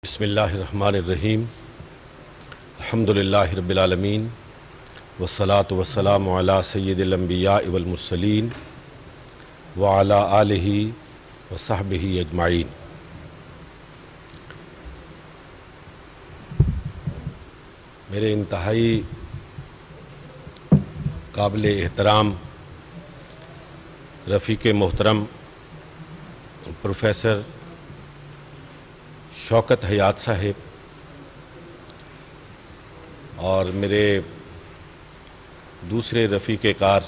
بسم اللہ الرحمن الرحیم الحمدللہ رب العالمین والصلاة والسلام علی سید الانبیاء والمرسلین وعلی آلہ وصحبہ اجمعین۔ میرے انتہائی قابل احترام رفیق محترم پروفیسر شوکت حیات صاحب اور میرے دوسرے رفیق کار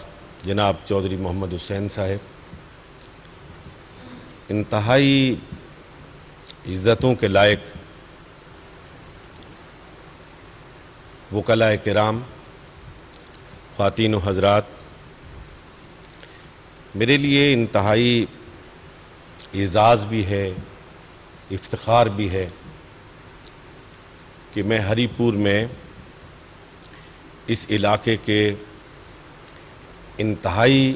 جناب چودھری محمد حسین صاحب، انتہائی عزتوں کے لائق وکلاء کرام، خواتین و حضرات، میرے لیے انتہائی اعزاز بھی ہے، افتخار بھی ہے کہ میں ہری پور میں اس علاقے کے انتہائی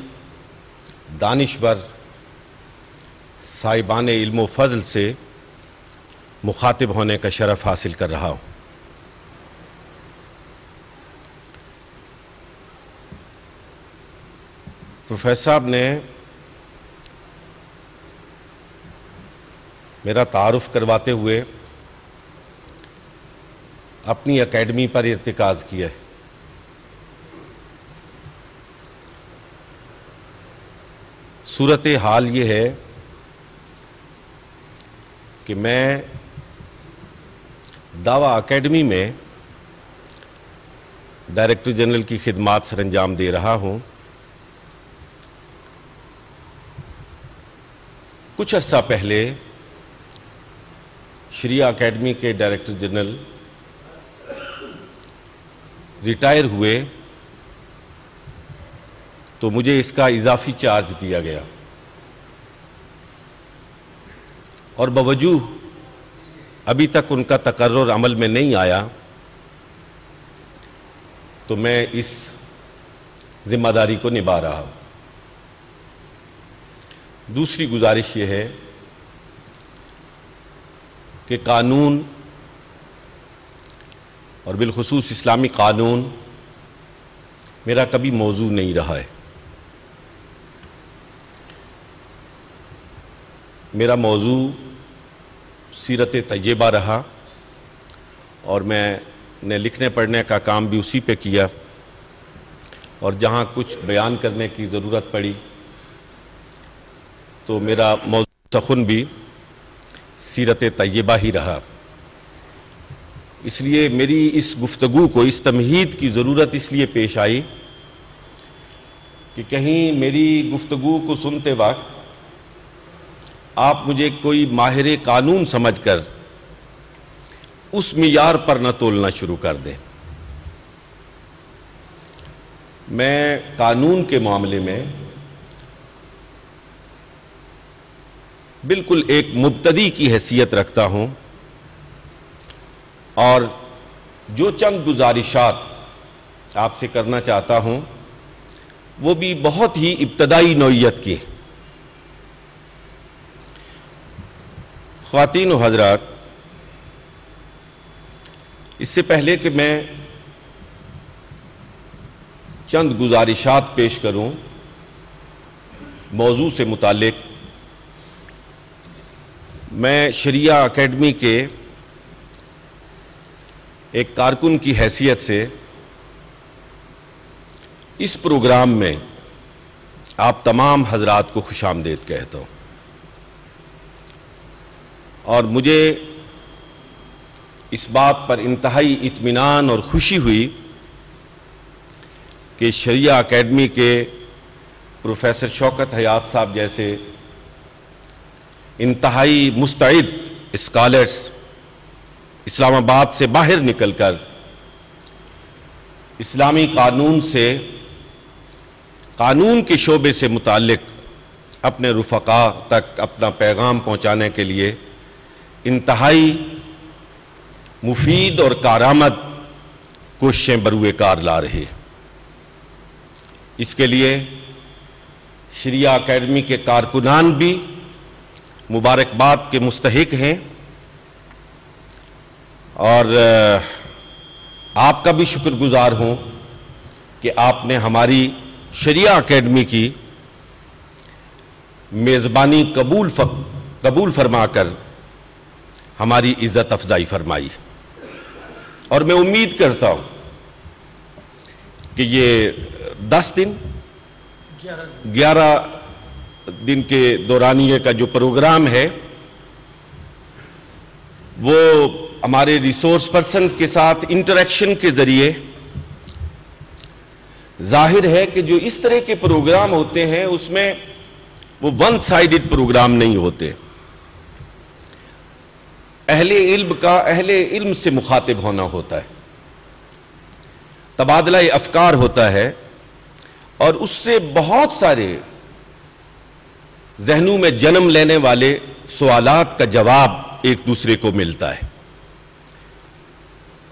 دانشور صاحبان علم و فضل سے مخاطب ہونے کا شرف حاصل کر رہا ہوں۔ پروفیسر صاحب نے میرا تعارف کرواتے ہوئے اپنی اکیڈمی پر ارتکاز کیا ہے۔ صورتحال یہ ہے کہ میں دعویٰ اکیڈمی میں ڈائریکٹر جنرل کی خدمات سر انجام دے رہا ہوں۔ کچھ عرصہ پہلے شریعہ اکیڈمی کے ڈائریکٹر جنرل ریٹائر ہوئے تو مجھے اس کا اضافی چارج دیا گیا، اور بوجوہ ابھی تک ان کا تقرر عمل میں نہیں آیا تو میں اس ذمہ داری کو نبھا رہا ہوں۔ دوسری گزارش یہ ہے کہ قانون اور بالخصوص اسلامی قانون میرا کبھی موضوع نہیں رہا ہے۔ میرا موضوع سیرت طیبہ رہا، اور میں نے لکھنے پڑھنے کا کام بھی اسی پہ کیا، اور جہاں کچھ بیان کرنے کی ضرورت پڑی تو میرا موضوع سخن بھی سیرت طیبہ ہی رہا۔ اس لیے میری اس گفتگو کو، اس تمہید کی ضرورت اس لیے پیش آئی کہ کہیں میری گفتگو کو سنتے وقت آپ مجھے کوئی ماہر قانون سمجھ کر اس معیار پر نہ تولنا شروع کر دیں۔ میں قانون کے معاملے میں بالکل ایک مبتدی کی حیثیت رکھتا ہوں، اور جو چند گزارشات آپ سے کرنا چاہتا ہوں وہ بھی بہت ہی ابتدائی نوعیت کی۔ خواتین و حضرات، اس سے پہلے کہ میں چند گزارشات پیش کروں موضوع سے متعلق، میں شریعہ اکیڈمی کے ایک کارکن کی حیثیت سے اس پروگرام میں آپ تمام حضرات کو خوش آمدید کہتا ہوں، اور مجھے اس بات پر انتہائی اطمینان اور خوشی ہوئی کہ شریعہ اکیڈمی کے پروفیسر شوکت حیات صاحب جیسے انتہائی مستعد اسکالرز اسلام آباد سے باہر نکل کر اسلامی قانون سے، قانون کے شعبے سے متعلق اپنے رفقاء تک اپنا پیغام پہنچانے کے لیے انتہائی مفید اور کارآمد کوششیں بروئے کار لا رہے۔ اس کے لیے شریعہ اکیڈمی کے کارکنان بھی مبارکباد کے مستحق ہیں، اور آپ کا بھی شکر گزار ہوں کہ آپ نے ہماری شریعہ اکیڈمی کی میزبانی قبول فرما کر ہماری عزت افزائی فرمائی، اور میں امید کرتا ہوں کہ یہ 11 دن کے دورانیے کا جو پروگرام ہے وہ ہمارے ریسورس پرسنز کے ساتھ انٹریکشن کے ذریعے ظاہر ہے کہ جو اس طرح کے پروگرام ہوتے ہیں اس میں وہ ون سائیڈڈ پروگرام نہیں ہوتے، اہل علم کا اہل علم سے مخاطب ہونا ہوتا ہے، تبادلہ افکار ہوتا ہے، اور اس سے بہت سارے ذہنوں میں جنم لینے والے سوالات کا جواب ایک دوسرے کو ملتا ہے،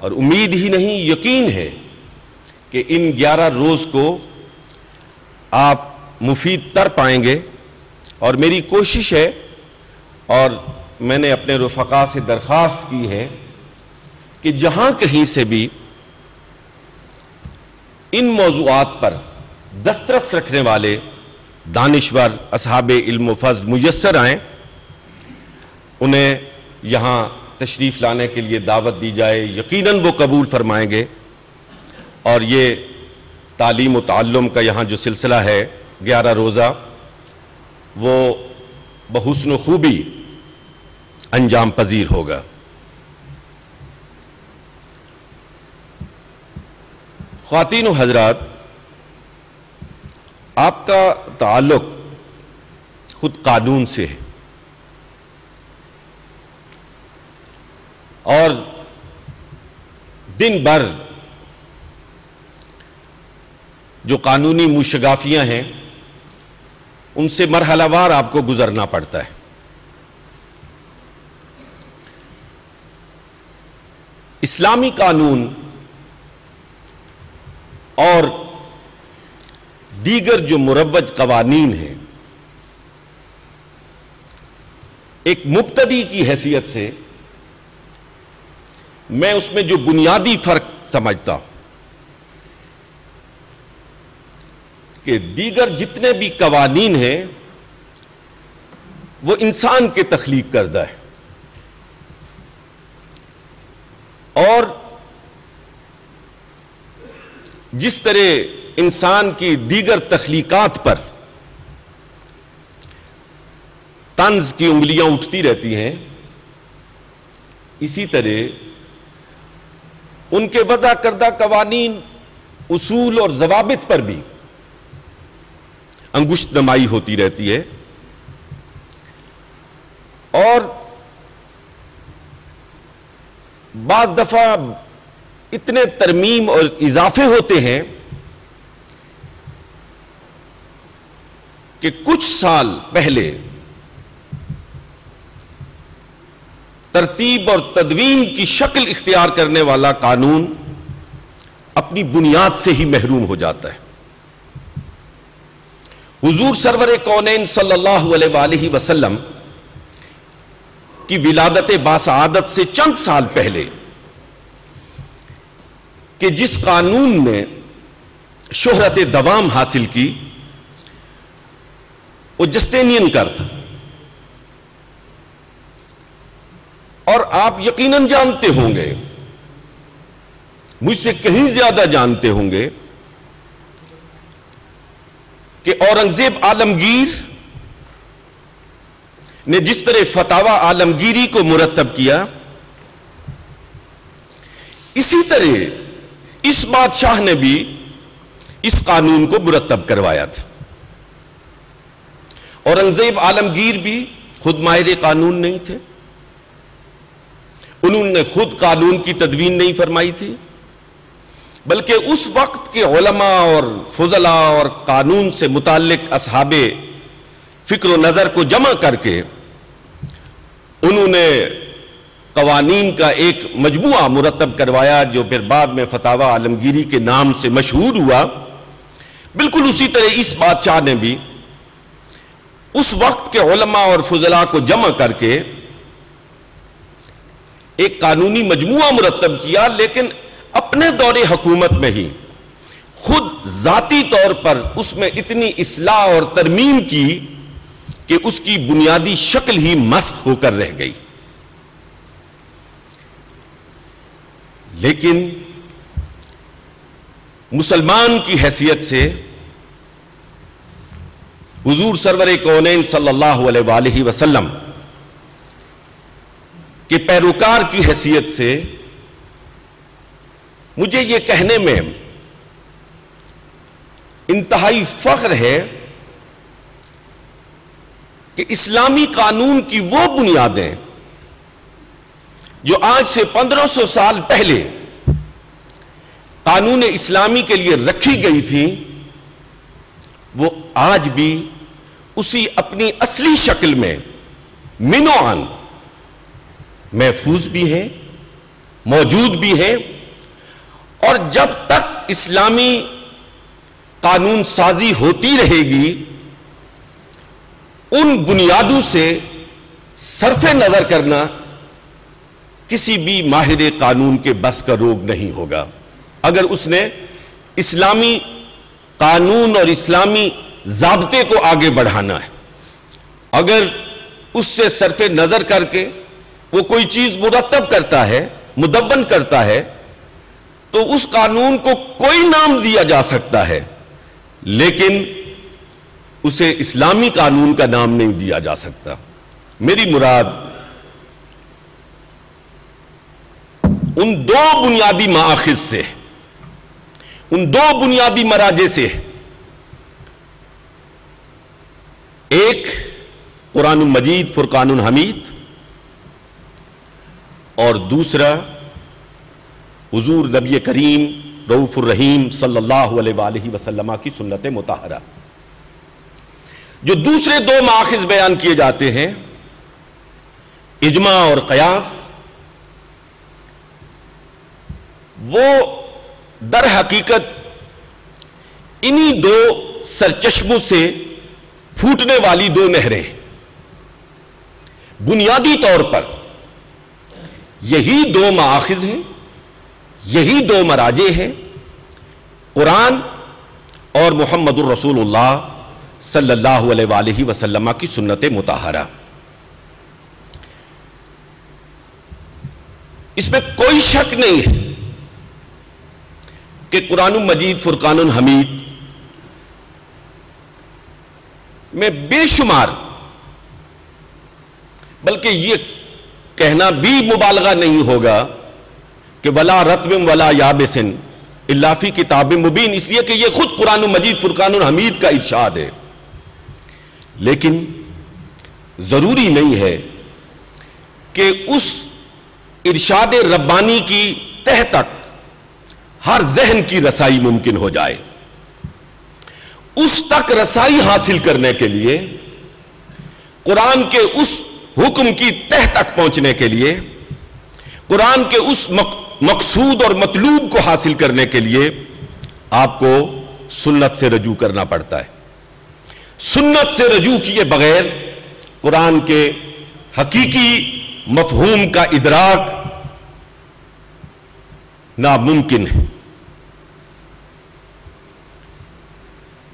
اور امید ہی نہیں یقین ہے کہ ان 11 روز کو آپ مفید تر پائیں گے، اور میری کوشش ہے اور میں نے اپنے رفقا سے درخواست کی ہے کہ جہاں کہیں سے بھی ان موضوعات پر دسترس رکھنے والے دانشور اصحاب علم و فضل میسر آئیں، انہیں یہاں تشریف لانے کے لیے دعوت دی جائے، یقیناً وہ قبول فرمائیں گے، اور یہ تعلیم و تعلم کا یہاں جو سلسلہ ہے 11 روزہ وہ بحسن و خوبی انجام پذیر ہوگا۔ خواتین و حضرات، آپ کا تعلق خود قانون سے ہے، اور دن بھر جو قانونی موشگافیاں ہیں ان سے مرحلہ وار آپ کو گزرنا پڑتا ہے۔ اسلامی قانون اور دیگر جو مروج قوانین ہیں، ایک مبتدی کی حیثیت سے میں اس میں جو بنیادی فرق سمجھتا ہوں کہ دیگر جتنے بھی قوانین ہیں وہ انسان کے تخلیق کردہ ہے، اور جس طرح انسان کی دیگر تخلیقات پر طنز کی انگلیاں اٹھتی رہتی ہیں، اسی طرح ان کے وضع کردہ قوانین، اصول اور ضوابط پر بھی انگشت نمائی ہوتی رہتی ہے، اور بعض دفعہ اتنے ترمیم اور اضافے ہوتے ہیں کہ کچھ سال پہلے ترتیب اور تدوین کی شکل اختیار کرنے والا قانون اپنی بنیاد سے ہی محروم ہو جاتا ہے۔ حضور سرور کونین صلی اللہ علیہ وآلہ وسلم کی ولادت باسعادت سے چند سال پہلے کہ جس قانون نے شہرت دوام حاصل کی وہ جسٹینین کا تھا، اور آپ یقیناً جانتے ہوں گے، مجھ سے کہیں زیادہ جانتے ہوں گے کہ اورنگزیب عالمگیر نے جس طرح فتاوی عالمگیری کو مرتب کیا، اسی طرح اس بادشاہ نے بھی اس قانون کو مرتب کروایا تھا۔ اورنگزیب عالمگیر بھی خود ماہر قانون نہیں تھے، انہوں نے خود قانون کی تدوین نہیں فرمائی تھی، بلکہ اس وقت کے علماء اور فضلاء اور قانون سے متعلق اصحاب فکر و نظر کو جمع کر کے انہوں نے قوانین کا ایک مجموعہ مرتب کروایا جو پھر بعد میں فتاوی عالمگیری کے نام سے مشہور ہوا۔ بالکل اسی طرح اس بادشاہ نے بھی اس وقت کے علماء اور فضلاء کو جمع کر کے ایک قانونی مجموعہ مرتب کیا، لیکن اپنے دور حکومت میں ہی خود ذاتی طور پر اس میں اتنی اصلاح اور ترمیم کی کہ اس کی بنیادی شکل ہی مسخ ہو کر رہ گئی۔ لیکن مسلمان کی حیثیت سے، حضور سرور کونین صلی اللہ علیہ وآلہ وسلم کے پیروکار کی حیثیت سے، مجھے یہ کہنے میں انتہائی فخر ہے کہ اسلامی قانون کی وہ بنیادیں جو آج سے 1500 سال پہلے قانون اسلامی کے لیے رکھی گئی تھی، وہ آج بھی اسی اپنی اصلی شکل میں منوعاً محفوظ بھی ہیں، موجود بھی ہیں، اور جب تک اسلامی قانون سازی ہوتی رہے گی ان بنیادوں سے صرف نظر کرنا کسی بھی ماہر قانون کے بس کا روگ نہیں ہوگا۔ اگر اس نے اسلامی قانون اور اسلامی ضابطے کو آگے بڑھانا ہے، اگر اس سے صرف نظر کر کے وہ کوئی چیز مرتب کرتا ہے، مدون کرتا ہے، تو اس قانون کو کوئی نام دیا جا سکتا ہے، لیکن اسے اسلامی قانون کا نام نہیں دیا جا سکتا۔ میری مراد ان دو بنیادی مآخذ سے، ان دو بنیادی مراجع سے، ایک قرآن مجید فرقان حمید اور دوسرا حضور نبی کریم رؤوف الرحیم صلی اللہ علیہ وآلہ وسلم کی سنت مطہرہ۔ جو دوسرے دو مآخذ بیان کیے جاتے ہیں، اجماع اور قیاس، وہ در حقیقت انہی دو سرچشموں سے پھوٹنے والی دو نہریں۔ بنیادی طور پر یہی دو مآخذ ہیں، یہی دو مراجع ہیں، قرآن اور محمد الرسول اللہ صلی اللہ علیہ وآلہ وسلم کی سنت مطہرہ۔ اس میں کوئی شک نہیں ہے کہ قرآن مجید فرقان حمید میں بے شمار، بلکہ یہ کہنا بھی مبالغہ نہیں ہوگا کہ ولا رطب ولا یابس الا فی کتاب مبین، اس لیے کہ یہ خود قرآن مجید فرقان حمید کا ارشاد ہے۔ لیکن ضروری نہیں ہے کہ اس ارشاد ربانی کی تہ تک ہر ذہن کی رسائی ممکن ہو جائے۔ اس تک رسائی حاصل کرنے کے لیے، قرآن کے اس حکم کی تہ تک پہنچنے کے لیے، قرآن کے اس مقصود اور مطلوب کو حاصل کرنے کے لیے آپ کو سنت سے رجوع کرنا پڑتا ہے۔ سنت سے رجوع کیے بغیر قرآن کے حقیقی مفہوم کا ادراک ناممکن ہے۔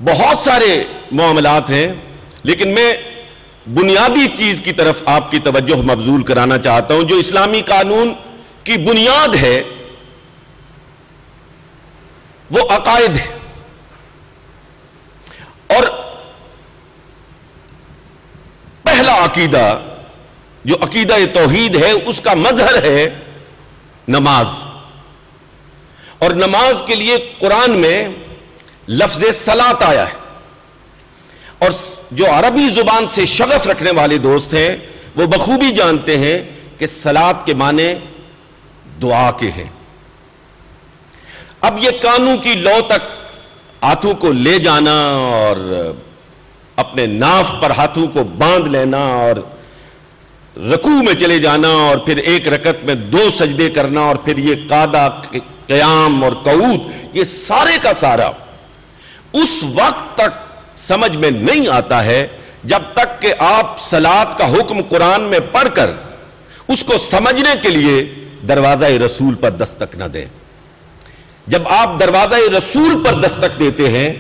بہت سارے معاملات ہیں، لیکن میں بنیادی چیز کی طرف آپ کی توجہ مبذول کرانا چاہتا ہوں۔ جو اسلامی قانون کی بنیاد ہے وہ عقائد ہے، اور پہلا عقیدہ جو عقیدہ توحید ہے اس کا مظہر ہے نماز۔ اور نماز کے لیے قرآن میں لفظ صلاۃ آیا ہے، اور جو عربی زبان سے شغف رکھنے والے دوست ہیں وہ بخوبی جانتے ہیں کہ صلاۃ کے معنی دعا کے ہیں۔ اب یہ کانوں کی لو تک ہاتھوں کو لے جانا اور اپنے ناف پر ہاتھوں کو باندھ لینا اور رکوع میں چلے جانا اور پھر ایک رکعت میں 2 سجدے کرنا اور پھر یہ قعدہ، قیام اور قعود، یہ سارے کا سارا اس وقت تک سمجھ میں نہیں آتا ہے جب تک کہ آپ صلاۃ کا حکم قرآن میں پڑھ کر اس کو سمجھنے کے لیے دروازہ رسول پر دستک نہ دیں۔ جب آپ دروازہ رسول پر دستک دیتے ہیں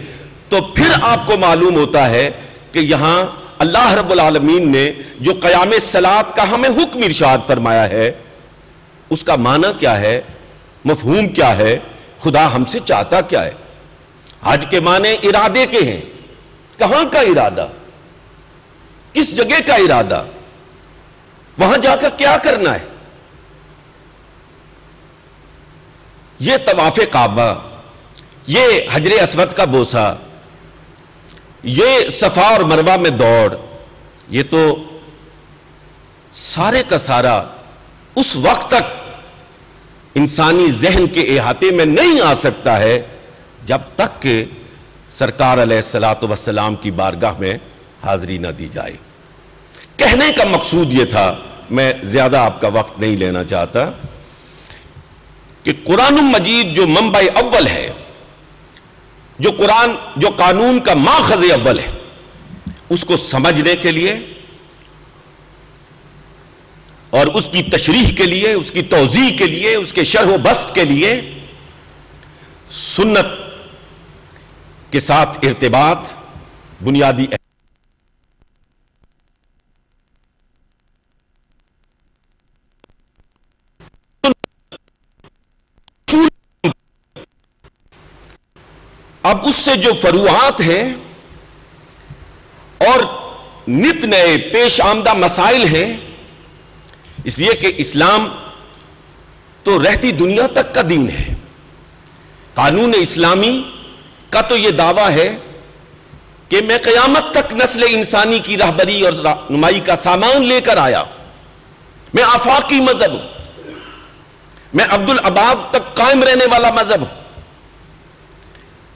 تو پھر آپ کو معلوم ہوتا ہے کہ یہاں اللہ رب العالمین نے جو قیام الصلاۃ کا ہمیں حکم ارشاد فرمایا ہے اس کا معنی کیا ہے، مفہوم کیا ہے، خدا ہم سے چاہتا کیا ہے۔ حج کے معنی ارادے کے ہیں، کہاں کا ارادہ، کس جگہ کا ارادہ، وہاں جا کر کیا کرنا ہے۔ یہ طواف کعبہ، یہ حجر اسود کا بوسہ، یہ صفا اور مروہ میں دوڑ، یہ تو سارے کا سارا اس وقت تک انسانی ذہن کے احاطے میں نہیں آ سکتا ہے جب تک کہ سرکار علیہ الصلوۃ والسلام کی بارگاہ میں حاضری نہ دی جائے۔ کہنے کا مقصود یہ تھا، میں زیادہ آپ کا وقت نہیں لینا چاہتا، کہ قرآن مجید جو منبع اول ہے، جو قانون کا ماخذ اول ہے، اس کو سمجھنے کے لیے اور اس کی تشریح کے لیے، اس کی توضیح کے لیے، اس کے شرح و بسط کے لیے سنت کے ساتھ ارتباط بنیادی اب اس سے جو فروعات ہیں اور نت نئے پیش آمدہ مسائل ہیں، اس لیے کہ اسلام تو رہتی دنیا تک کا دین ہے۔ قانون اسلامی کا تو یہ دعویٰ ہے کہ میں قیامت تک نسل انسانی کی رہبری اور رہنمائی کا سامان لے کر آیا، میں آفاقی مذہب ہوں، میں عبد العباد تک قائم رہنے والا مذہب ہوں۔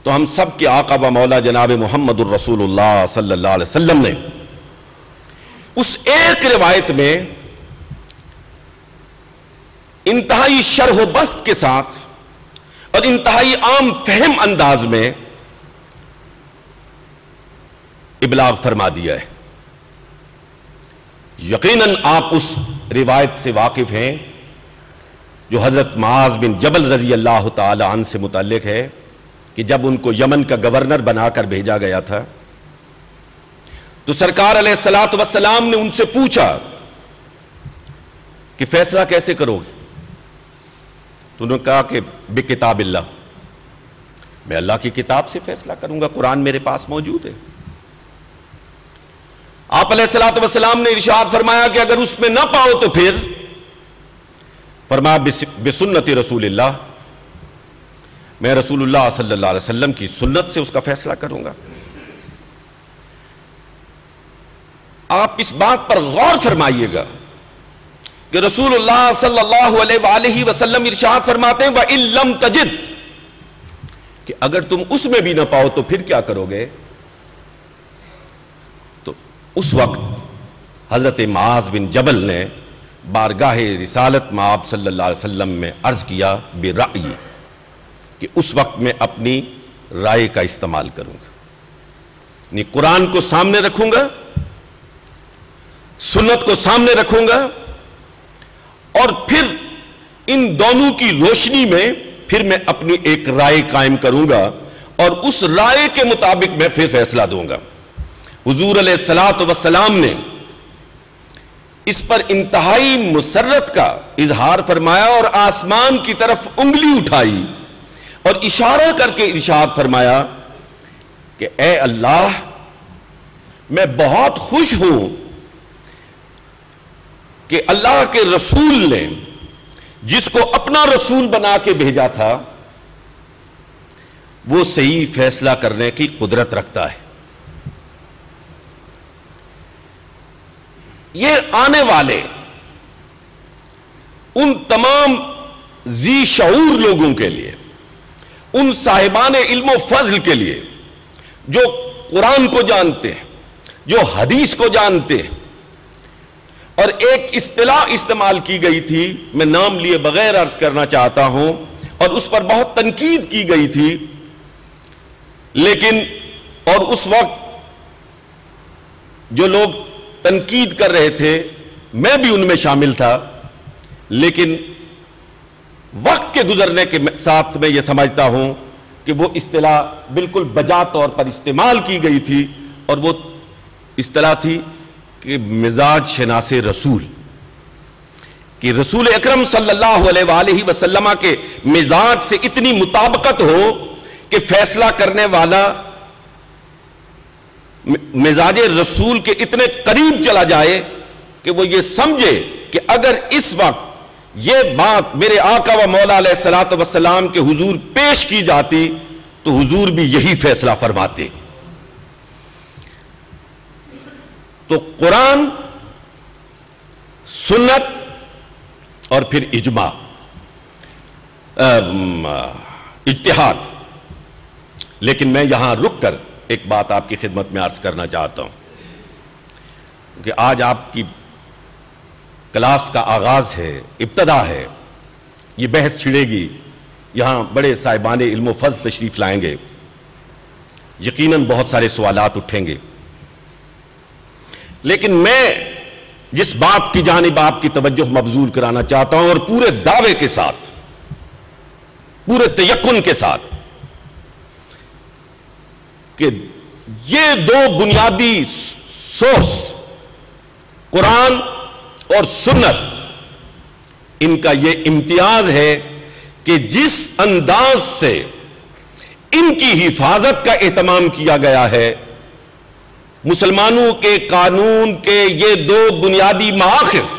تو ہم سب کے آقا و مولا جناب محمد الرسول اللہ صلی اللہ علیہ وسلم نے اس ایک روایت میں انتہائی شرح و بسط کے ساتھ اور انتہائی عام فہم انداز میں ابلاغ فرما دیا ہے۔ یقیناً آپ اس روایت سے واقف ہیں جو حضرت معاذ بن جبل رضی اللہ تعالی عنہ سے متعلق ہے کہ جب ان کو یمن کا گورنر بنا کر بھیجا گیا تھا تو سرکار علیہ الصلوۃ والسلام نے ان سے پوچھا کہ فیصلہ کیسے کرو گے؟ تو انہوں نے کہا کہ بکتاب اللہ، میں اللہ کی کتاب سے فیصلہ کروں گا، قرآن میرے پاس موجود ہے۔ آپ علیہ الصلوۃ والسلام نے ارشاد فرمایا کہ اگر اس میں نہ پاؤ تو پھر فرمایا بسنت رسول اللہ، میں رسول اللہ صلی اللہ علیہ وسلم کی سنت سے اس کا فیصلہ کروں گا۔ آپ اس بات پر غور فرمائیے گا کہ رسول اللہ صلی اللہ علیہ وآلہ وسلم ارشاد فرماتے ہیں وَإِن لَمْ تَجِدْ، کہ اگر تم اس میں بھی نہ پاؤ تو پھر کیا کرو گے؟ تو اس وقت حضرت معاذ بن جبل نے بارگاہ رسالت مآب صلی اللہ علیہ وسلم میں عرض کیا برأیی، کہ اس وقت میں اپنی رائے کا استعمال کروں گا، یعنی قرآن کو سامنے رکھوں گا، سنت کو سامنے رکھوں گا، اور پھر ان دونوں کی روشنی میں پھر میں اپنی ایک رائے قائم کروں گا اور اس رائے کے مطابق میں پھر فیصلہ دوں گا۔ حضور علیہ الصلوۃ والسلام نے اس پر انتہائی مسرت کا اظہار فرمایا اور آسمان کی طرف انگلی اٹھائی اور اشارہ کر کے ارشاد فرمایا کہ اے اللہ، میں بہت خوش ہوں کہ اللہ کے رسول نے جس کو اپنا رسول بنا کے بھیجا تھا وہ صحیح فیصلہ کرنے کی قدرت رکھتا ہے۔ یہ آنے والے ان تمام ذی شعور لوگوں کے لیے، ان صاحبان علم و فضل کے لیے جو قرآن کو جانتے ہیں، جو حدیث کو جانتے ہیں، اور ایک اصطلاح استعمال کی گئی تھی، میں نام لیے بغیر عرض کرنا چاہتا ہوں، اور اس پر بہت تنقید کی گئی تھی، لیکن اور اس وقت جو لوگ تنقید کر رہے تھے میں بھی ان میں شامل تھا، لیکن وقت کے گزرنے کے ساتھ میں یہ سمجھتا ہوں کہ وہ اصطلاح بالکل بجا طور پر استعمال کی گئی تھی، اور وہ اصطلاح تھی کہ مزاج شناس رسول، کہ رسول اکرم صلی اللہ علیہ وآلہ وسلم کے مزاج سے اتنی مطابقت ہو کہ فیصلہ کرنے والا مزاج رسول کے اتنے قریب چلا جائے کہ وہ یہ سمجھے کہ اگر اس وقت یہ بات میرے آقا و مولا علیہ الصلوۃ والسلام کے حضور پیش کی جاتی تو حضور بھی یہی فیصلہ فرماتے۔ تو قرآن، سنت اور پھر اجماع، اجتہاد۔ لیکن میں یہاں رک کر ایک بات آپ کی خدمت میں عرض کرنا چاہتا ہوں کہ آج آپ کی کلاس کا آغاز ہے، ابتدا ہے، یہ بحث چھڑے گی، یہاں بڑے صاحبان علم و فضل تشریف لائیں گے، یقیناً بہت سارے سوالات اٹھیں گے، لیکن میں جس بات کی جانب آپ کی توجہ مبذول کرانا چاہتا ہوں، اور پورے دعوے کے ساتھ، پورے تیقن کے ساتھ، کہ یہ دو بنیادی سورس قرآن اور سنت، ان کا یہ امتیاز ہے کہ جس انداز سے ان کی حفاظت کا اہتمام کیا گیا ہے، مسلمانوں کے قانون کے یہ دو بنیادی مآخذ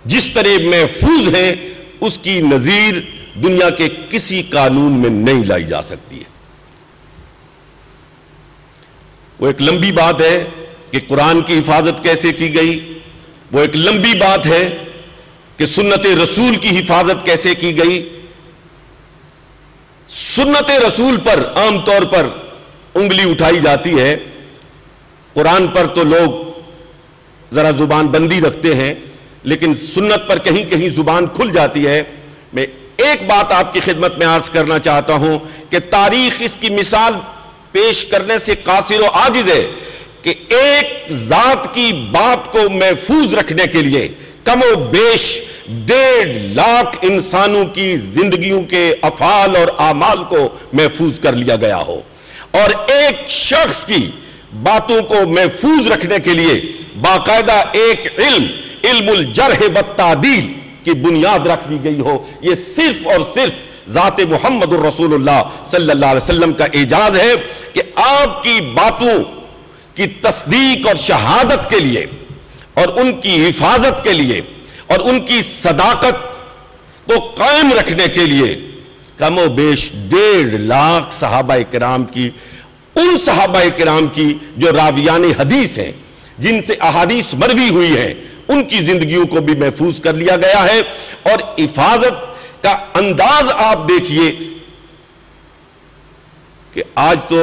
جس طرح محفوظ ہیں، اس کی نظیر دنیا کے کسی قانون میں نہیں لائی جا سکتی ہے۔ وہ ایک لمبی بات ہے کہ قرآن کی حفاظت کیسے کی گئی، وہ ایک لمبی بات ہے کہ سنت رسول کی حفاظت کیسے کی گئی۔ سنت رسول پر عام طور پر انگلی اٹھائی جاتی ہے، قرآن پر تو لوگ ذرا زبان بندی رکھتے ہیں، لیکن سنت پر کہیں کہیں زبان کھل جاتی ہے۔ میں ایک بات آپ کی خدمت میں عرض کرنا چاہتا ہوں کہ تاریخ اس کی مثال پیش کرنے سے قاصر و عاجز ہے کہ ایک ذات کی بات کو محفوظ رکھنے کے لیے کم و بیش 1.5 لاکھ انسانوں کی زندگیوں کے افعال اور اعمال کو محفوظ کر لیا گیا ہو، اور ایک شخص کی باتوں کو محفوظ رکھنے کے لیے باقاعدہ ایک علم الجرح والتعدیل کی بنیاد رکھ دی گئی ہو، یہ صرف اور صرف ذات محمد الرسول اللہ صلی اللہ علیہ وسلم کا اعجاز ہے کہ آپ کی باتوں کی تصدیق اور شہادت کے لیے اور ان کی حفاظت کے لیے اور ان کی صداقت کو قائم رکھنے کے لیے کم و بیش 1.5 لاکھ صحابہ کرام کی، ان صحابہ کرام کی جو راویان حدیث ہیں، جن سے احادیث مروی ہوئی ہیں، ان کی زندگیوں کو بھی محفوظ کر لیا گیا ہے۔ اور حفاظت کا انداز آپ دیکھیے کہ آج تو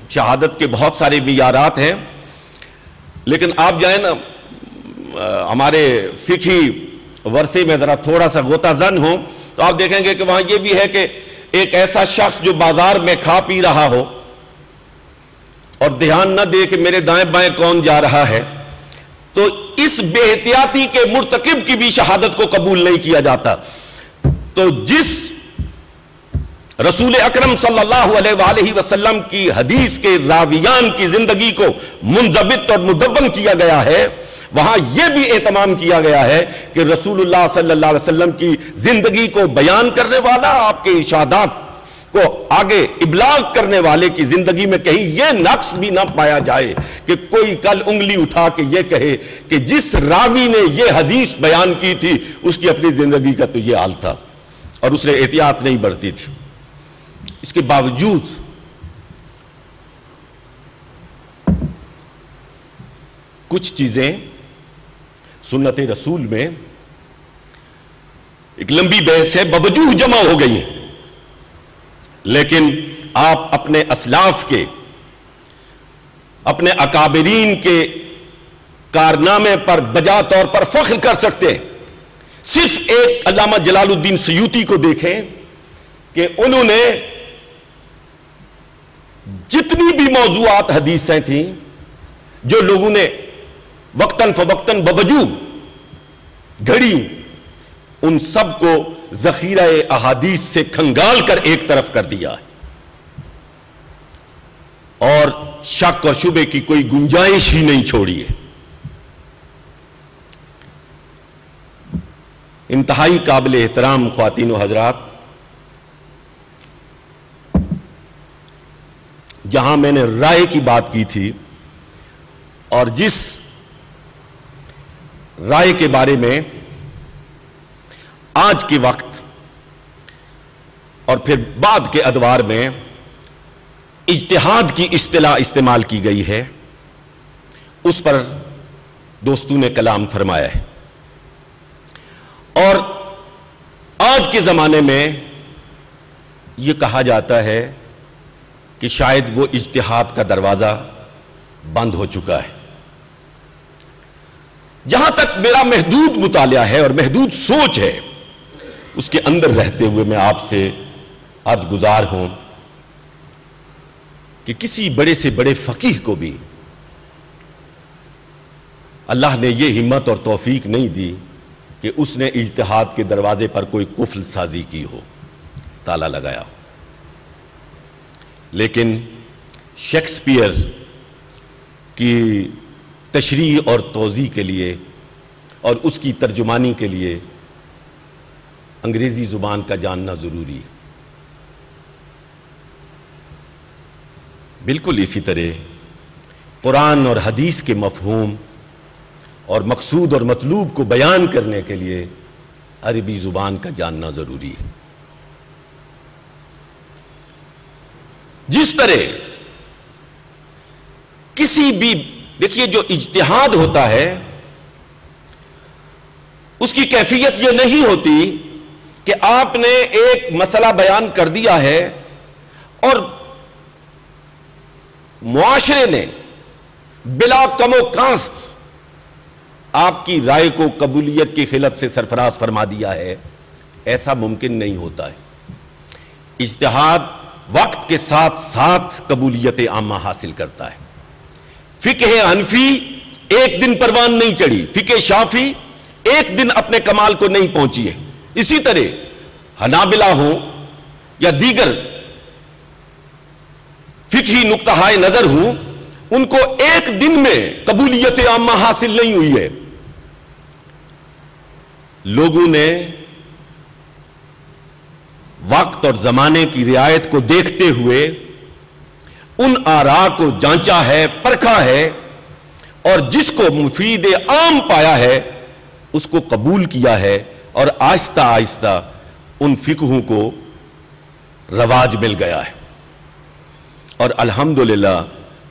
شہادت کے بہت سارے معیارات ہیں، لیکن آپ جائیں نا ہمارے فقہی ورثے میں ذرا تھوڑا سا غوطہ زن ہو تو آپ دیکھیں گے کہ وہاں یہ بھی ہے کہ ایک ایسا شخص جو بازار میں کھا پی رہا ہو اور دھیان نہ دے کہ میرے دائیں بائیں کون جا رہا ہے، تو اس بے احتیاطی کے مرتکب کی بھی شہادت کو قبول نہیں کیا جاتا۔ تو جس رسول اکرم صلی اللہ علیہ وآلہ وسلم کی حدیث کے راویان کی زندگی کو منضبط اور مدون کیا گیا ہے، وہاں یہ بھی اہتمام کیا گیا ہے کہ رسول اللہ صلی اللہ علیہ وسلم کی زندگی کو بیان کرنے والا، آپ کے ارشادات کو آگے ابلاغ کرنے والے کی زندگی میں کہیں یہ نقص بھی نہ پایا جائے کہ کوئی کل انگلی اٹھا کے یہ کہے کہ جس راوی نے یہ حدیث بیان کی تھی اس کی اپنی زندگی کا تو یہ حال تھا اور اس نے احتیاط نہیں برتی تھی۔ اس کے باوجود کچھ چیزیں سنت رسول میں ایک لمبی بحث ہے بوجوہ جمع ہو گئی ہیں، لیکن آپ اپنے اسلاف کے، اپنے اکابرین کے کارنامے پر بجا طور پر فخر کر سکتے ہیں۔ صرف ایک علامہ جلال الدین سیوطی کو دیکھیں کہ انہوں نے جتنی بھی موضوعات حدیثیں تھیں جو لوگوں نے وقتاً فوقتاً بوجوہ گھڑی، ان سب کو ذخیرہ احادیث سے کھنگال کر ایک طرف کر دیا ہے، اور شک اور شبے کی کوئی گنجائش ہی نہیں چھوڑی ہے۔ انتہائی قابل احترام خواتین و حضرات، جہاں میں نے رائے کی بات کی تھی، اور جس رائے کے بارے میں آج کے وقت اور پھر بعد کے ادوار میں اجتہاد کی اصطلاح استعمال کی گئی ہے، اس پر دوستوں نے کلام فرمایا ہے، اور آج کے زمانے میں یہ کہا جاتا ہے کہ شاید وہ اجتہاد کا دروازہ بند ہو چکا ہے۔ جہاں تک میرا محدود مطالعہ ہے اور محدود سوچ ہے، اس کے اندر رہتے ہوئے میں آپ سے عرض گزار ہوں کہ کسی بڑے سے بڑے فقیہ کو بھی اللہ نے یہ ہمت اور توفیق نہیں دی کہ اس نے اجتہاد کے دروازے پر کوئی قفل سازی کی ہو، تالا لگایا ہو۔ لیکن شیکسپیئر کی تشریح اور توضیح کے لیے اور اس کی ترجمانی کے لیے انگریزی زبان کا جاننا ضروری ہے۔ بالکل اسی طرح قرآن اور حدیث کے مفہوم اور مقصود اور مطلوب کو بیان کرنے کے لیے عربی زبان کا جاننا ضروری ہے۔ جس طرح کسی بھی دیکھیے جو اجتہاد ہوتا ہے اس کی کیفیت یہ نہیں ہوتی کہ آپ نے ایک مسئلہ بیان کر دیا ہے اور معاشرے نے بلا کم و کاست آپ کی رائے کو قبولیت کی خلت سے سرفراز فرما دیا ہے۔ ایسا ممکن نہیں ہوتا ہے۔ اجتہاد وقت کے ساتھ ساتھ قبولیت عامہ حاصل کرتا ہے۔ فقہ حنفی ایک دن پروان نہیں چڑھی، فقہ شافعی ایک دن اپنے کمال کو نہیں پہنچی ہے۔ اسی طرح حنابلہ ہوں یا دیگر فقہی نقطہ نظر ہوں، ان کو ایک دن میں قبولیت عامہ حاصل نہیں ہوئی ہے۔ لوگوں نے وقت اور زمانے کی رعایت کو دیکھتے ہوئے ان آراء کو جانچا ہے، پرکھا ہے، اور جس کو مفید عام پایا ہے اس کو قبول کیا ہے، اور آہستہ آہستہ ان فقہوں کو رواج مل گیا ہے۔ اور الحمدللہ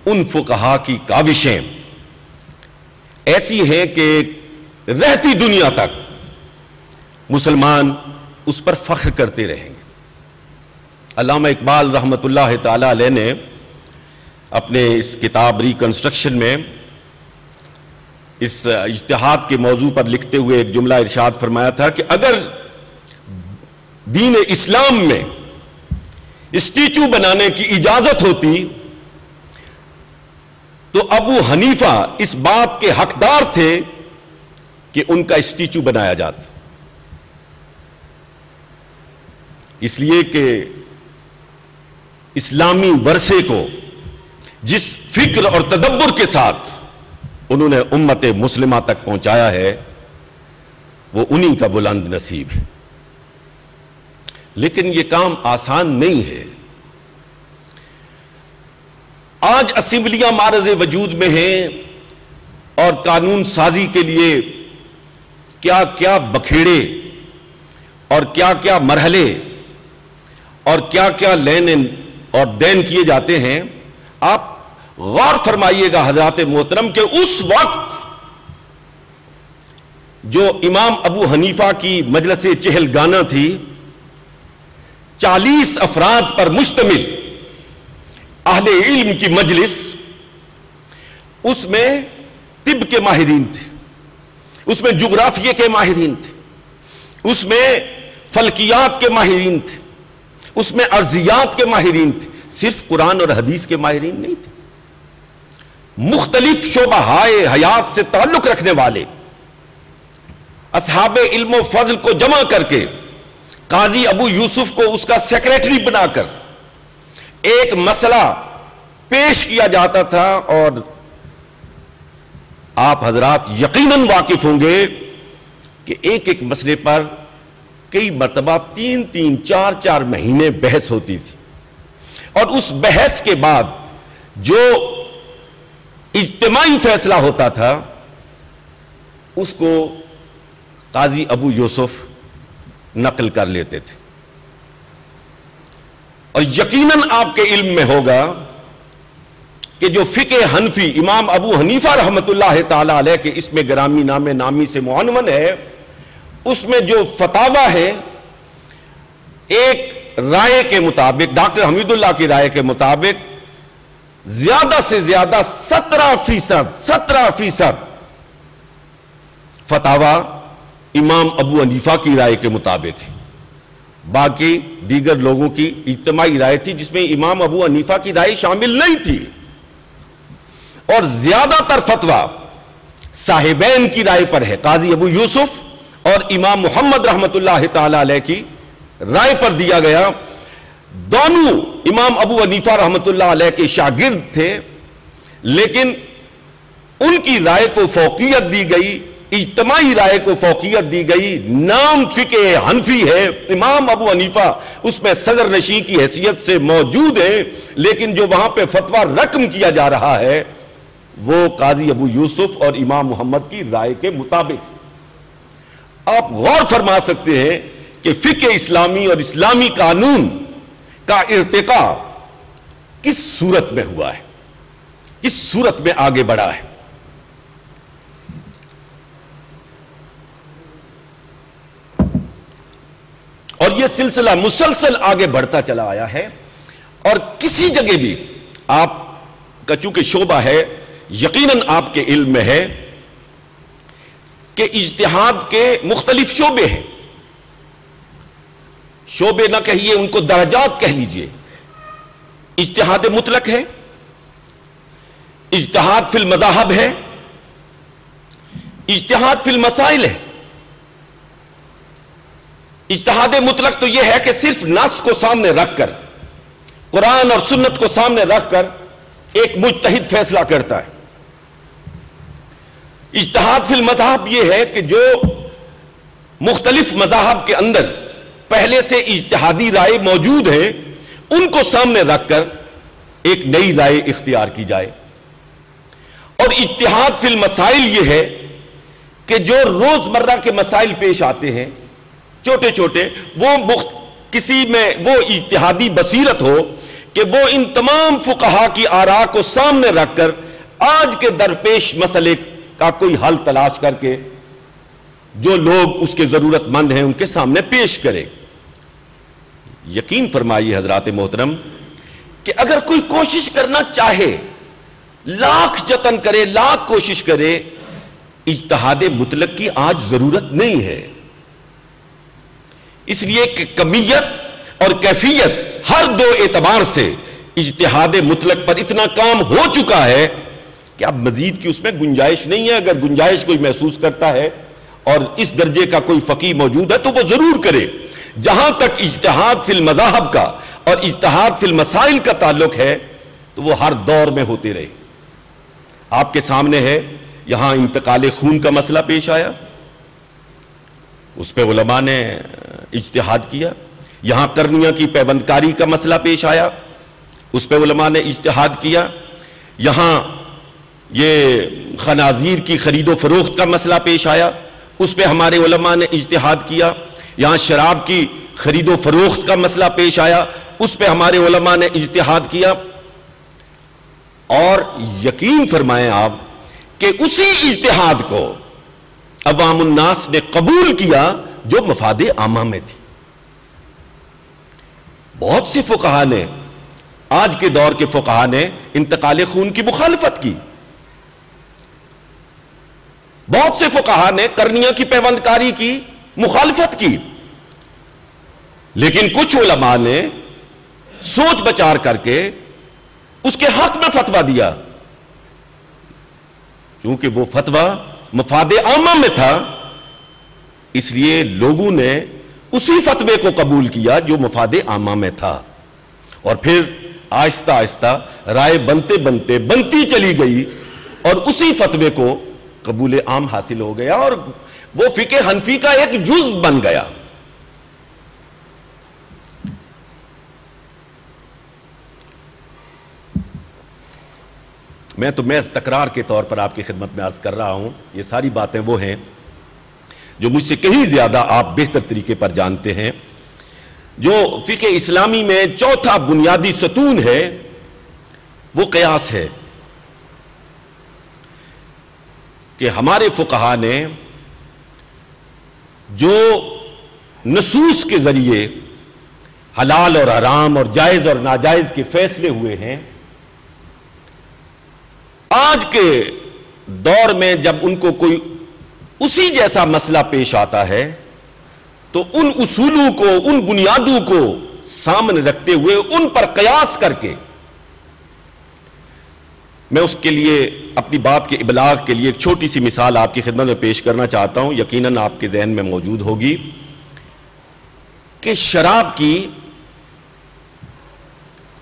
ان فقہا کی کاوشیں ایسی ہیں کہ رہتی دنیا تک مسلمان اس پر فخر کرتے رہیں گے۔ علامہ اقبال رحمۃ اللہ تعالی علیہ نے اپنے اس کتاب ریکنسٹرکشن میں اس اجتہاد کے موضوع پر لکھتے ہوئے ایک جملہ ارشاد فرمایا تھا کہ اگر دین اسلام میں اسٹیچو بنانے کی اجازت ہوتی تو ابو حنیفہ اس بات کے حقدار تھے کہ ان کا اسٹیچو بنایا جاتا، اس لیے کہ اسلامی ورثے کو جس فکر اور تدبر کے ساتھ انہوں نے امت مسلمہ تک پہنچایا ہے وہ انہی کا بلند نصیب ہے۔ لیکن یہ کام آسان نہیں ہے۔ آج اسمبلیاں معرض وجود میں ہیں اور قانون سازی کے لیے کیا کیا بکھیڑے اور کیا کیا مرحلے اور کیا کیا لین اور دین کیے جاتے ہیں۔ آپ غور فرمائیے گا حضرات محترم کہ اس وقت جو امام ابو حنیفہ کی مجلس چہلگانہ تھی، 40 افراد پر مشتمل اہل علم کی مجلس، اس میں طب کے ماہرین تھے، اس میں جغرافیے کے ماہرین تھے، اس میں فلکیات کے ماہرین تھے، اس میں ارضیات کے ماہرین تھے، صرف قرآن اور حدیث کے ماہرین نہیں تھے۔ مختلف شعبہ حیات سے تعلق رکھنے والے اصحاب علم و فضل کو جمع کر کے قاضی ابو یوسف کو اس کا سیکریٹری بنا کر ایک مسئلہ پیش کیا جاتا تھا، اور آپ حضرات یقیناً واقف ہوں گے کہ ایک ایک مسئلے پر کئی مرتبہ 3-4 مہینے بحث ہوتی تھی، اور اس بحث کے بعد جو اجتماعی فیصلہ ہوتا تھا اس کو قاضی ابو یوسف نقل کر لیتے تھے۔ اور یقیناً آپ کے علم میں ہوگا کہ جو فقہ حنفی امام ابو حنیفہ رحمت اللہ تعالی علیہ کے اس میں گرامی نام نامی سے معنون ہے، اس میں جو فتاوی ہے، ایک رائے کے مطابق، ڈاکٹر حمید اللہ کی رائے کے مطابق زیادہ سے زیادہ 17% فتاوی امام ابو حنیفہ کی رائے کے مطابق ہے، باقی دیگر لوگوں کی اجتماعی رائے تھی جس میں امام ابو حنیفہ کی رائے شامل نہیں تھی، اور زیادہ تر فتویٰ صاحبین کی رائے پر ہے، قاضی ابو یوسف اور امام محمد رحمت اللہ تعالی علیہ کی رائے پر دیا گیا۔ دونوں امام ابو حنیفہ رحمت اللہ علیہ کے شاگرد تھے، لیکن ان کی رائے کو فوقیت دی گئی، اجتماعی رائے کو فوقیت دی گئی۔ نام فقہ حنفی ہے، امام ابو حنیفہ اس میں صدر نشین کی حیثیت سے موجود ہیں، لیکن جو وہاں پہ فتویٰ رقم کیا جا رہا ہے وہ قاضی ابو یوسف اور امام محمد کی رائے کے مطابق۔ آپ غور فرما سکتے ہیں کہ فقہ اسلامی اور اسلامی قانون کا ارتقاء کس صورت میں ہوا ہے، کس صورت میں آگے بڑھا ہے۔ اور یہ سلسلہ مسلسل آگے بڑھتا چلا آیا ہے، اور کسی جگہ بھی آپ کا چونکہ شعبہ ہے، یقیناً آپ کے علم میں ہے کہ اجتہاد کے مختلف شعبے ہیں، شعبے نہ کہیے، ان کو درجات کہہ لیجئے۔ اجتہاد مطلق ہے، اجتہاد فی المذاہب ہے، اجتہاد فی المسائل ہے۔ اجتہاد مطلق تو یہ ہے کہ صرف نص کو سامنے رکھ کر، قرآن اور سنت کو سامنے رکھ کر ایک مجتہد فیصلہ کرتا ہے۔ اجتہاد فی المذاہب یہ ہے کہ جو مختلف مذاہب کے اندر پہلے سے اجتہادی رائے موجود ہیں ان کو سامنے رکھ کر ایک نئی رائے اختیار کی جائے۔ اور اجتہاد فی المسائل یہ ہے کہ جو روزمرہ کے مسائل پیش آتے ہیں چھوٹے چھوٹے، وہ کسی میں وہ اجتہادی بصیرت ہو کہ وہ ان تمام فقہا کی آراء کو سامنے رکھ کر آج کے درپیش مسئلے کا کوئی حل تلاش کر کے جو لوگ اس کے ضرورت مند ہیں ان کے سامنے پیش کرے۔ یقین فرمائیے حضرات محترم کہ اگر کوئی کوشش کرنا چاہے، لاکھ جتن کرے، لاکھ کوشش کرے، اجتہاد مطلق کی آج ضرورت نہیں ہے، اس لیے کہ کمیت اور کیفیت ہر دو اعتبار سے اجتہاد مطلق پر اتنا کام ہو چکا ہے کہ اب مزید کی اس میں گنجائش نہیں ہے۔ اگر گنجائش کوئی محسوس کرتا ہے اور اس درجے کا کوئی فقیہ موجود ہے تو وہ ضرور کرے۔ جہاں تک اجتہاد فی المذاہب کا اور اجتہاد فی المسائل کا تعلق ہے تو وہ ہر دور میں ہوتے رہے۔ آپ کے سامنے ہے، یہاں انتقال خون کا مسئلہ پیش آیا، اس پہ علماء نے اجتہاد کیا۔ یہاں قرنیہ کی پیوندکاری کا مسئلہ پیش آیا، اس پہ علماء نے اجتہاد کیا۔ یہاں یہ خنازیر کی خرید و فروخت کا مسئلہ پیش آیا، اس پہ ہمارے علماء نے اجتہاد کیا۔ یہاں شراب کی خرید و فروخت کا مسئلہ پیش آیا، اس پہ ہمارے علماء نے اجتہاد کیا۔ اور یقین فرمائیں آپ کہ اسی اجتہاد کو عوام الناس نے قبول کیا جو مفاد عامہ میں تھی۔ بہت سے فقہا نے، آج کے دور کے فقہا نے انتقال خون کی مخالفت کی، بہت سے فقہا نے قرنیہ کی پیوندکاری کی مخالفت کی، لیکن کچھ علماء نے سوچ بچار کر کے اس کے حق میں فتویٰ دیا، کیونکہ وہ فتویٰ مفاد عامہ میں تھا، اس لیے لوگوں نے اسی فتوے کو قبول کیا جو مفاد عامہ میں تھا، اور پھر آہستہ آہستہ رائے بنتے بنتے بنتی چلی گئی اور اسی فتوے کو قبول عام حاصل ہو گیا اور وہ فقہ حنفی کا ایک جزء بن گیا۔ میں تو محض تکرار کے طور پر آپ کی خدمت میں عرض کر رہا ہوں، یہ ساری باتیں وہ ہیں جو مجھ سے کہیں زیادہ آپ بہتر طریقے پر جانتے ہیں۔ جو فقہ اسلامی میں چوتھا بنیادی ستون ہے وہ قیاس ہے کہ ہمارے فقہا نے جو نصوص کے ذریعے حلال اور حرام اور جائز اور ناجائز کے فیصلے ہوئے ہیں، آج کے دور میں جب ان کو کوئی اسی جیسا مسئلہ پیش آتا ہے تو ان اصولوں کو، ان بنیادوں کو سامنے رکھتے ہوئے ان پر قیاس کر کے، میں اس کے لیے اپنی بات کے ابلاغ کے لیے ایک چھوٹی سی مثال آپ کی خدمت میں پیش کرنا چاہتا ہوں، یقیناً آپ کے ذہن میں موجود ہوگی کہ شراب کی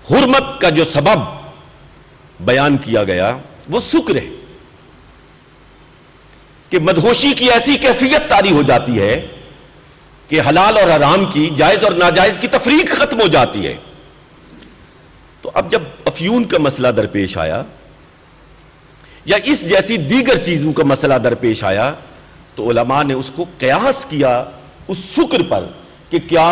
حرمت کا جو سبب بیان کیا گیا وہ سکر ہے کہ مدہوشی کی ایسی کیفیت طاری ہو جاتی ہے کہ حلال اور حرام کی، جائز اور ناجائز کی تفریق ختم ہو جاتی ہے۔ تو اب جب افیون کا مسئلہ درپیش آیا یا اس جیسی دیگر چیزوں کا مسئلہ درپیش آیا تو علماء نے اس کو قیاس کیا اس سکر پر کہ کیا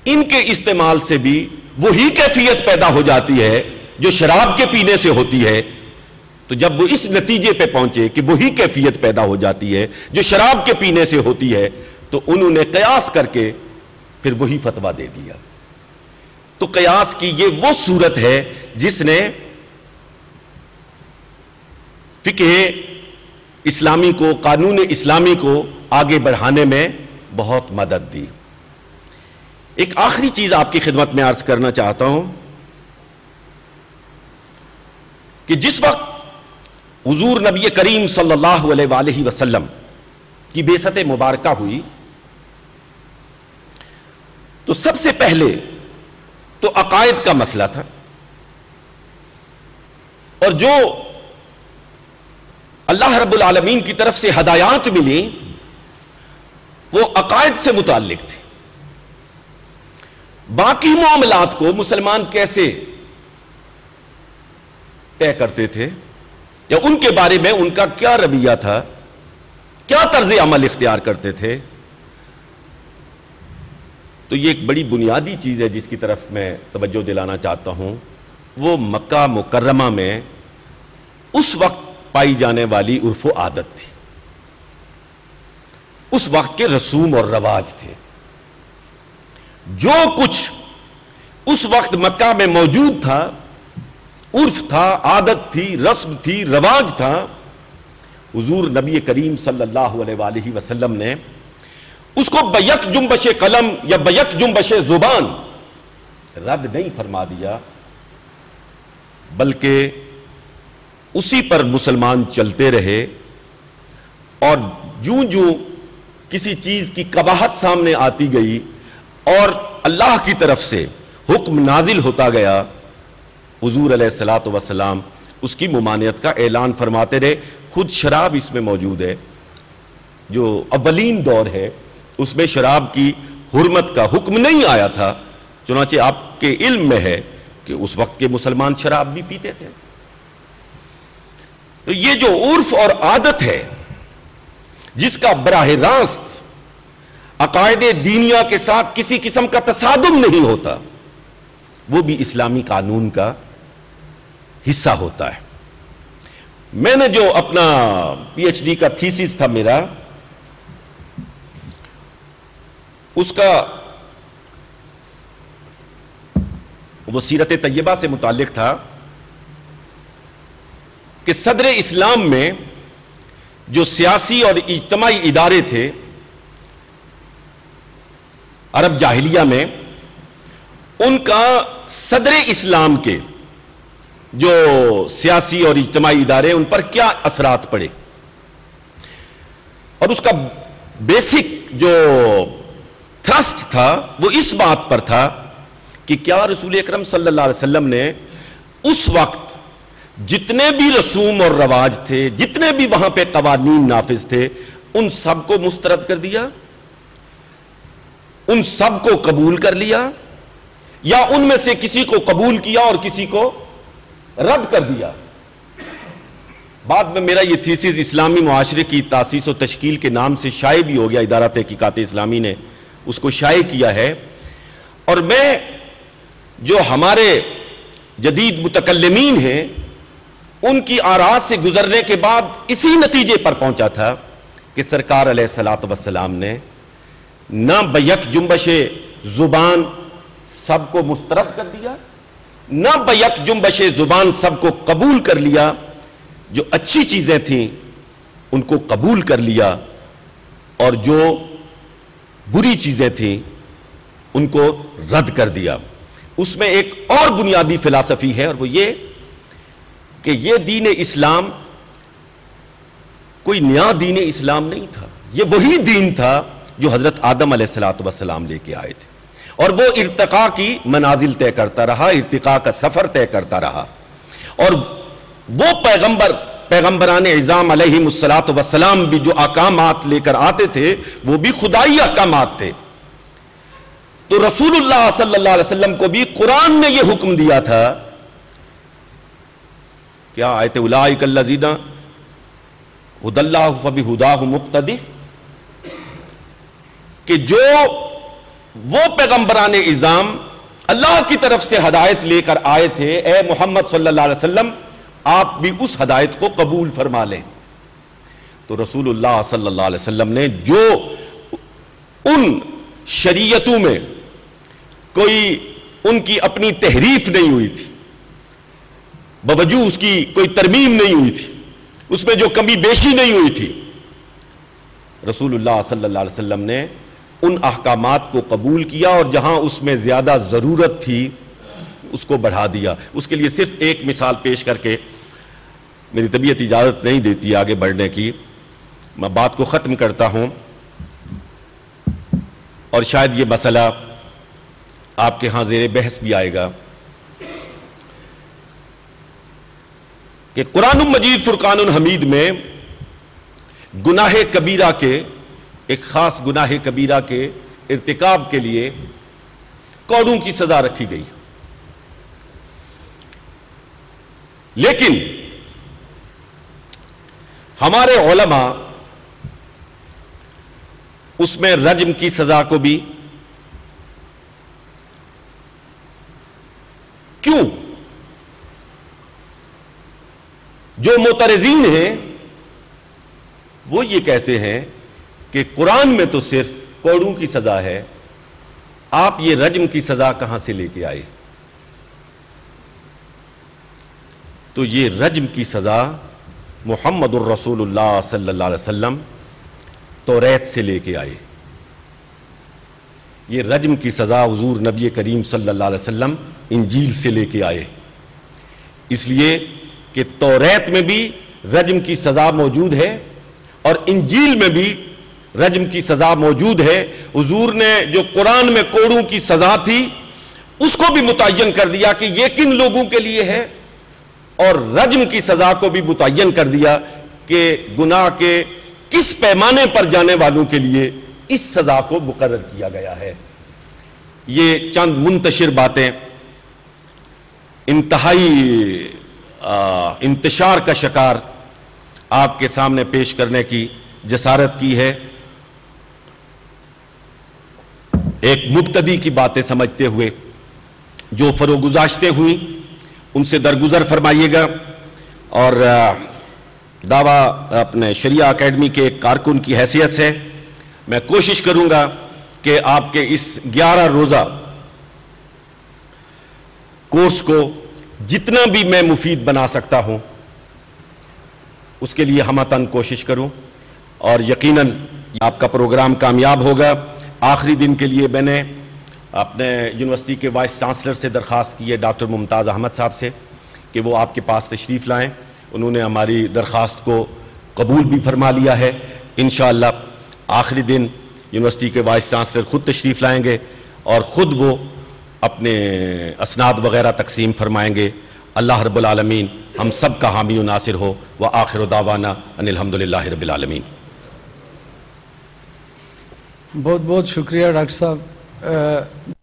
ان کے استعمال سے بھی وہی کیفیت پیدا ہو جاتی ہے جو شراب کے پینے سے ہوتی ہے۔ تو جب وہ اس نتیجے پہ پہنچے کہ وہی کیفیت پیدا ہو جاتی ہے جو شراب کے پینے سے ہوتی ہے تو انہوں نے قیاس کر کے پھر وہی فتویٰ دے دیا۔ تو قیاس کی یہ وہ صورت ہے جس نے فقہ اسلامی کو، قانون اسلامی کو آگے بڑھانے میں بہت مدد دی۔ ایک آخری چیز آپ کی خدمت میں عرض کرنا چاہتا ہوں کہ جس وقت حضور نبی کریم صلی اللہ علیہ وآلہ وسلم کی بعثت مبارکہ ہوئی تو سب سے پہلے تو عقائد کا مسئلہ تھا، اور جو اللہ رب العالمین کی طرف سے ہدایات ملی وہ عقائد سے متعلق تھے۔ باقی معاملات کو مسلمان کیسے طے کرتے تھے یا ان کے بارے میں ان کا کیا رویہ تھا، کیا طرز عمل اختیار کرتے تھے، تو یہ ایک بڑی بنیادی چیز ہے جس کی طرف میں توجہ دلانا چاہتا ہوں۔ وہ مکہ مکرمہ میں اس وقت پائی جانے والی عرف و عادت تھی، اس وقت کے رسوم اور رواج تھے۔ جو کچھ اس وقت مکہ میں موجود تھا، عرف تھا، عادت تھی، رسم تھی، رواج تھا، حضور نبی کریم صلی اللہ علیہ وآلہ وسلم نے اس کو بیک جنبش قلم یا بیک جنبش زبان رد نہیں فرما دیا، بلکہ اسی پر مسلمان چلتے رہے، اور جوں جوں کسی چیز کی قباحت سامنے آتی گئی اور اللہ کی طرف سے حکم نازل ہوتا گیا، حضور علیہ الصلوۃ والسلام اس کی ممانعت کا اعلان فرماتے رہے۔ خود شراب اس میں موجود ہے، جو اولین دور ہے اس میں شراب کی حرمت کا حکم نہیں آیا تھا، چنانچہ آپ کے علم میں ہے کہ اس وقت کے مسلمان شراب بھی پیتے تھے۔ تو یہ جو عرف اور عادت ہے جس کا براہ راست عقائد دینیہ کے ساتھ کسی قسم کا تصادم نہیں ہوتا، وہ بھی اسلامی قانون کا حصہ ہوتا ہے۔ میں نے جو اپنا پی ایچ ڈی کا تھیسس تھا میرا، اس کا وہ سیرت طیبہ سے متعلق تھا کہ صدر اسلام میں جو سیاسی اور اجتماعی ادارے تھے عرب جاہلیہ میں، ان کا صدر اسلام کے جو سیاسی اور اجتماعی ادارے ان پر کیا اثرات پڑے، اور اس کا بیسک جو تھرسٹ تھا وہ اس بات پر تھا کہ کیا رسول اکرم صلی اللہ علیہ وسلم نے اس وقت جتنے بھی رسوم اور رواج تھے، جتنے بھی وہاں پہ قوانین نافذ تھے، ان سب کو مسترد کر دیا، ان سب کو قبول کر لیا، یا ان میں سے کسی کو قبول کیا اور کسی کو رد کر دیا؟ بعد میں میرا یہ تھیسس اسلامی معاشرے کی تاسیس و تشکیل کے نام سے شائع بھی ہو گیا، ادارہ تحقیقات اسلامی نے اس کو شائع کیا ہے، اور میں جو ہمارے جدید متکلمین ہیں ان کی آراء سے گزرنے کے بعد اسی نتیجے پر پہنچا تھا کہ سرکار علیہ الصلوۃ والسلام نے نہ بیک جنبش زبان سب کو مسترد کر دیا، نہ بیک جنبش زبان سب کو قبول کر لیا، جو اچھی چیزیں تھیں ان کو قبول کر لیا اور جو بری چیزیں تھیں ان کو رد کر دیا۔ اس میں ایک اور بنیادی فلسفی ہے، اور وہ یہ کہ یہ دین اسلام کوئی نیا دین اسلام نہیں تھا، یہ وہی دین تھا جو حضرت آدم علیہ السلام لے کے آئے تھے، اور وہ ارتقاء کی منازل طے کرتا رہا، ارتقاء کا سفر طے کرتا رہا، اور وہ پیغمبران اعظام علیہم السلام بھی جو احکامات لے کر آتے تھے وہ بھی خدائی احکامات تھے۔ تو رسول اللہ صلی اللہ علیہ وسلم کو بھی قرآن نے یہ حکم دیا تھا، کیا آیت اولئک الذین ھدی اللہ فبہداہ مقتدی، کہ جو وہ پیغمبران اعظام اللہ کی طرف سے ہدایت لے کر آئے تھے، اے محمد صلی اللہ علیہ وسلم آپ بھی اس ہدایت کو قبول فرما لیں۔ تو رسول اللہ صلی اللہ علیہ وسلم نے جو ان شریعتوں میں کوئی ان کی اپنی تحریف نہیں ہوئی تھی، بوجہ اس کی کوئی ترمیم نہیں ہوئی تھی، اس میں جو کمی بیشی نہیں ہوئی تھی، رسول اللہ صلی اللہ علیہ وسلم نے ان احکامات کو قبول کیا، اور جہاں اس میں زیادہ ضرورت تھی اس کو بڑھا دیا۔ اس کے لیے صرف ایک مثال پیش کر کے میری طبیعت اجازت نہیں دیتی آگے بڑھنے کی، میں بات کو ختم کرتا ہوں، اور شاید یہ مسئلہ آپ کے ہاں زیر بحث بھی آئے گا کہ قرآن مجید فرقان حمید میں گناہ کبیرہ کے، ایک خاص گناہ کبیرہ کے ارتکاب کے لیے کوڑوں کی سزا رکھی گئی، لیکن ہمارے علماء اس میں رجم کی سزا کو بھی کیوں؟ جو معترضین ہیں وہ یہ کہتے ہیں کہ قرآن میں تو صرف کوڑوں کی سزا ہے، آپ یہ رجم کی سزا کہاں سے لے کے آئے؟ تو یہ رجم کی سزا محمد الرسول اللہ صلی اللہ علیہ وسلم توریت سے لے کے آئے۔ یہ رجم کی سزا حضور نبی کریم صلی اللہ علیہ وسلم انجیل سے لے کے آئے، اس لیے کہ توریت میں بھی رجم کی سزا موجود ہے اور انجیل میں بھی رجم کی سزا موجود ہے۔ حضور نے جو قرآن میں کوڑوں کی سزا تھی اس کو بھی متعین کر دیا کہ یہ کن لوگوں کے لیے ہے، اور رجم کی سزا کو بھی متعین کر دیا کہ گناہ کے کس پیمانے پر جانے والوں کے لیے اس سزا کو مقرر کیا گیا ہے۔ یہ چند منتشر باتیں انتہائی انتشار کا شکار آپ کے سامنے پیش کرنے کی جسارت کی ہے، ایک مبتدی کی باتیں سمجھتے ہوئے۔ جو فروگزاشتیں ہوئیں ان سے درگزر فرمائیے گا، اور دعویٰ اپنے شریعہ اکیڈمی کے ایک کارکن کی حیثیت سے میں کوشش کروں گا کہ آپ کے اس 11 روزہ کورس کو جتنا بھی میں مفید بنا سکتا ہوں اس کے لیے ہمتاً کوشش کروں، اور یقیناً آپ کا پروگرام کامیاب ہوگا۔ آخری دن کے لیے میں نے اپنے یونیورسٹی کے وائس چانسلر سے درخواست کی ہے، ڈاکٹر ممتاز احمد صاحب سے، کہ وہ آپ کے پاس تشریف لائیں۔ انہوں نے ہماری درخواست کو قبول بھی فرما لیا ہے۔ انشاءاللہ آخری دن یونیورسٹی کے وائس چانسلر خود تشریف لائیں گے اور خود وہ اپنے اسناد وغیرہ تقسیم فرمائیں گے. اللہ رب العالمین ہم سب کا حامی و ناصر ہو. وآخر دعوانا ان الحمدللہ رب العالمین. بہت بہت شکریہ ڈاکٹر صاحب.